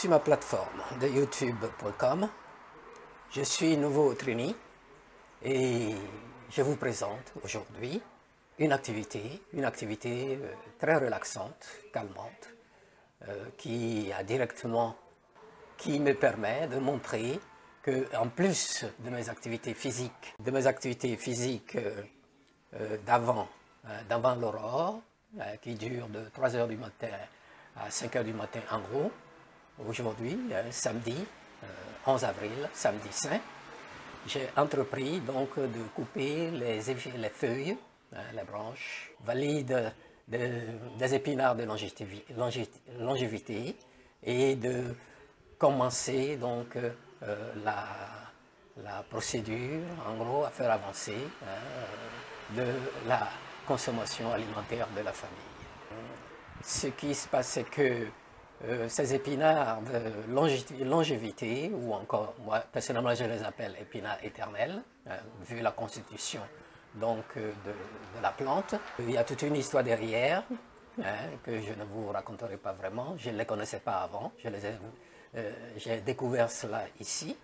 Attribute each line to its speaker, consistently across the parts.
Speaker 1: sur ma plateforme de youtube.com. Je suis Nouveau Trini et je vous présente aujourd'hui une activité très relaxante, calmante, qui me permet de montrer que, en plus de mes activités physiques, d'avant l'aurore, qui dure de 3 heures du matin à 5 heures du matin en gros, aujourd'hui, samedi 11 avril, samedi saint, j'ai entrepris donc de couper les feuilles, les branches valides des épinards de longévité et de commencer donc la procédure, en gros, à faire avancer de la consommation alimentaire de la famille. Ce qui se passe, c'est que ces épinards de longévité, ou encore, moi personnellement je les appelle épinards éternels, vu la constitution donc, de la plante. Il y a toute une histoire derrière, que je ne vous raconterai pas vraiment, je ne les connaissais pas avant, j'ai découvert cela ici.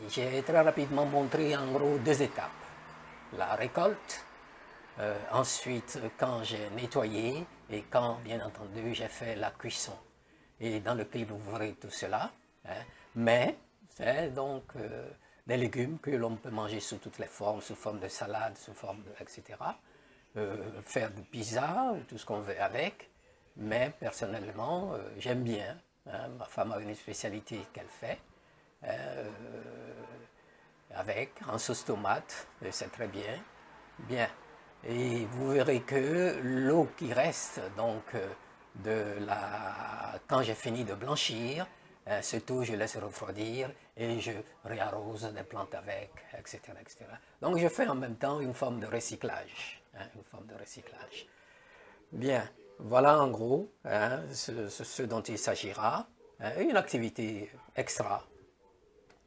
Speaker 1: J'ai très rapidement montré en gros 2 étapes. La récolte, ensuite quand j'ai nettoyé et quand bien entendu j'ai fait la cuisson. Et dans le clip vous verrez tout cela, mais c'est donc des légumes que l'on peut manger sous toutes les formes, sous forme de salade, sous forme de etc. Faire de pizza, tout ce qu'on veut avec, mais personnellement j'aime bien, ma femme a une spécialité qu'elle fait, avec en sauce tomate, c'est très bien. Et vous verrez que l'eau qui reste donc quand j'ai fini de blanchir, cette eau je laisse refroidir et je réarrose des plantes avec, etc., etc. Donc je fais en même temps une forme de recyclage, Bien, voilà en gros ce dont il s'agira, une activité extra,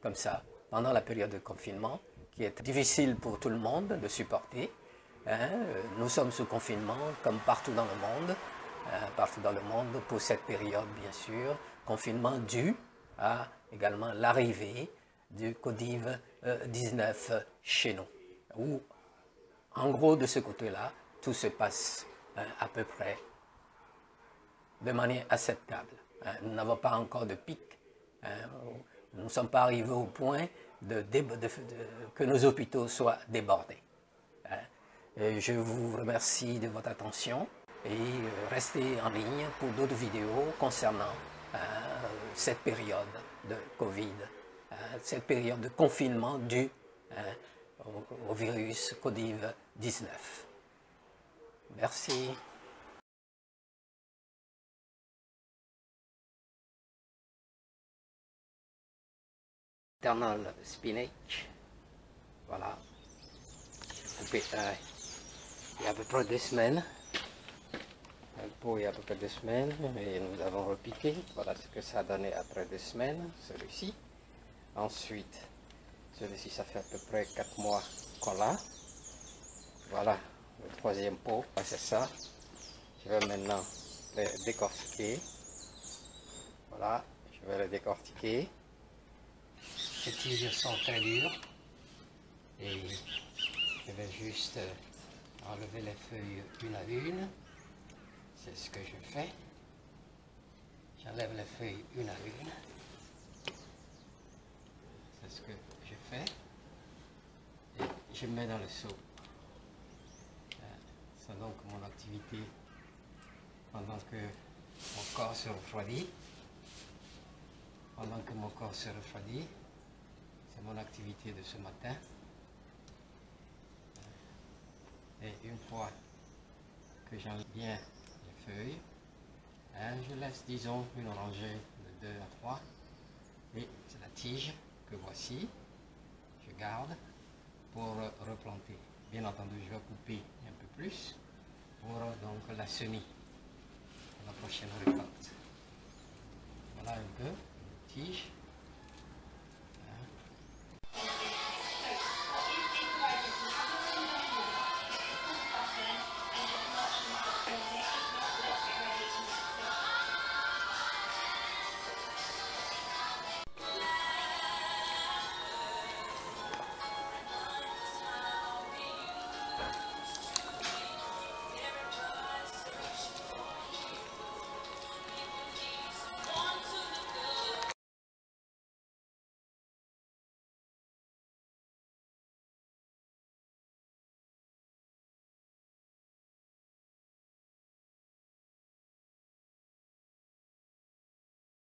Speaker 1: comme ça, pendant la période de confinement, qui est difficile pour tout le monde de supporter. Nous sommes sous confinement, comme partout dans le monde, pour cette période, bien sûr. Confinement dû à également l'arrivée du Covid-19 chez nous. Où, en gros, de ce côté-là, tout se passe à peu près de manière acceptable. Nous n'avons pas encore de pic. Nous ne sommes pas arrivés au point que nos hôpitaux soient débordés. Je vous remercie de votre attention et restez en ligne pour d'autres vidéos concernant cette période de Covid, cette période de confinement due au virus Covid-19. Merci. Eternal spinach, voilà, coupé il y a à peu près 2 semaines, un pot il y a à peu près 2 semaines, et nous avons repiqué, voilà ce que ça a donné après 2 semaines, celui-ci. Ensuite, celui-ci ça fait à peu près 4 mois qu'on l'a, voilà le 3e pot, c'est ça. Je vais maintenant le décortiquer, voilà, je vais le décortiquer. Ces tiges sont très dures et je vais juste enlever les feuilles une à une. C'est ce que je fais. J'enlève les feuilles une à une. C'est ce que je fais. Et je mets dans le seau. C'est donc mon activité pendant que mon corps se refroidit. C'est mon activité de ce matin. Et une fois que j'enlève bien les feuilles, je laisse, disons, une rangée de 2 à 3. Et c'est la tige que voici. Je garde pour replanter. Bien entendu, je vais couper un peu plus pour donc la semis pour la prochaine récolte. Voilà un peu une tige.